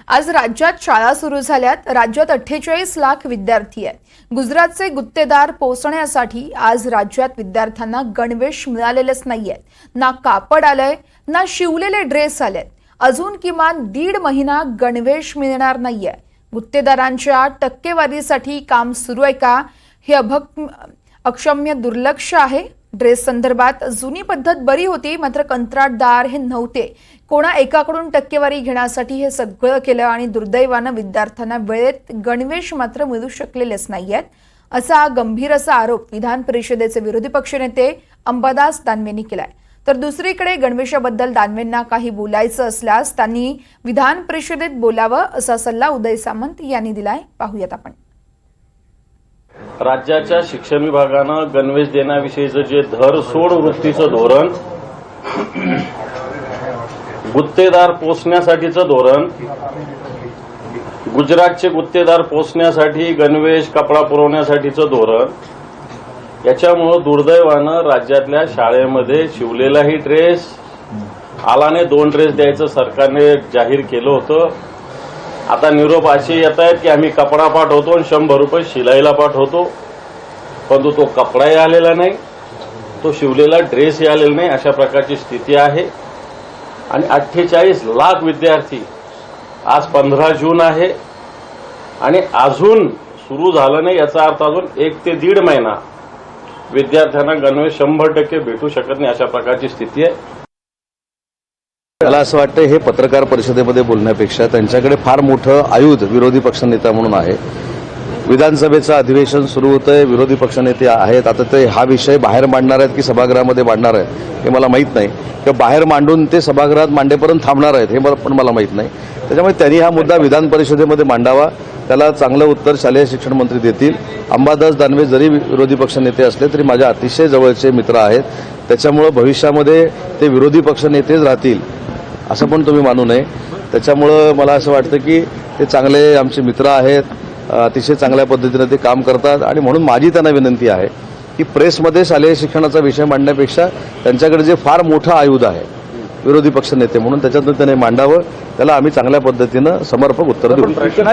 आज राज्यात शाळा सुरू झाल्यात। राज्यात 48 लाख विद्यार्थी आहेत। गुजरातचे गुत्तेदार पोहोचण्यासाठी आज राज्यात विद्यार्थ्यांना गणवेश मिळालेलेच नाहीयेत। ना कापड आलंय, ना शिवलेले ड्रेस आलेत। अजून किमान 1.5 महिना गणवेश मिळणार नाहीये। गुत्तेदारांच्या टक्केवारीसाठी काम सुरू आहे का, हे अक्षम्य दुर्लक्ष आहे। ड्रेस संदर्भात जुनी पद्धत बरी होती, मात्र कंत्राटदार हे नव्हते। कोणा एकाकडून टक्केवारी घेण्यासाठी हे सगळं केलं आणि दुर्दैवानं विद्यार्थ्यांना वेळेत गणवेश मात्र मिळू शकलेलेच नाहीयेत, असा गंभीर असा आरोप विधान परिषदेचे विरोधी पक्षनेते अंबादास दानवेंनी केलाय। तर दुसरीकडे गणवेशाबद्दल दानवेंना काही बोलायचं असल्यास त्यांनी विधान परिषदेत बोलावं, असा सल्ला उदय सामंत यांनी दिलाय। पाहूयात आपण। राज्याच्या शिक्षण विभागानं गणवेश देण्याविषयीचं जे धरसोड वृत्तीचं धोरण, गुत्तेदार पोचण्यासाठीचं धोरण, गुजरातचे गुत्तेदार पोचण्यासाठी गणवेश कपडा पुरवण्यासाठीचं धोरण, याच्यामुळं दुर्दैवानं राज्यातल्या शाळेमध्ये शिवलेलाही ड्रेस, आलाने 2 ड्रेस द्यायचं सरकारने जाहीर केलं होतं। आता निरोप असे येत आहेत की आम्ही कपडा पाठवतो आणि 100 रुपये शिलाईला पाठवतो, परंतु तो कपडाही आलेला नाही, तो शिवलेला ड्रेसही आलेला नाही, अशा प्रकारची स्थिती आहे। आणि 48 लाख विद्यार्थी, आज 15 जून आहे आणि अजून सुरू झालं नाही, याचा अर्थ अजून 1 ते 1.5 महिना विद्यार्थ्यांना गणवेश 100% भेटू शकत नाही, अशा प्रकारची स्थिती आहे। मला असं वाटतं हे पत्रकार परिषदेमध्ये बोलण्यापेक्षा त्यांच्याकडे फार मोठं आयुध विरोधी पक्षनेता म्हणून आहे। विधानसभेचं अधिवेशन सुरू होतंय, विरोधी पक्षनेते आहेत। आता ते हा विषय बाहेर मांडणार आहेत की सभागृहामध्ये मांडणार आहेत हे मला माहीत नाही, किंवा बाहेर मांडून ते सभागृहात मांडेपर्यंत थांबणार आहेत हे पण मला माहीत नाही। त्याच्यामुळे त्यांनी हा मुद्दा विधान परिषदेमध्ये मांडावा, त्याला चांगलं उत्तर शालेय शिक्षण मंत्री देतील। अंबादास दानवे जरी विरोधी पक्षनेते असले तरी माझ्या अतिशय जवळचे मित्र आहेत, त्याच्यामुळे भविष्यामध्ये ते विरोधी पक्षनेतेच राहतील असं पण तुम्ही मानू नये। त्याच्यामुळं मला असं वाटतं की ते चांगले आमचे मित्र आहेत, अतिशय चांगल्या पद्धतीने ते काम करतात आणि म्हणून माझी त्यांना विनंती आहे की प्रेसमध्ये शालेय शिक्षणाचा विषय मांडण्यापेक्षा त्यांच्याकडे जे फार मोठं आयुध आहे विरोधी पक्षनेते म्हणून, त्याच्यातून त्याने मांडावं, त्याला आम्ही चांगल्या पद्धतीनं समर्पक उत्तर देऊ।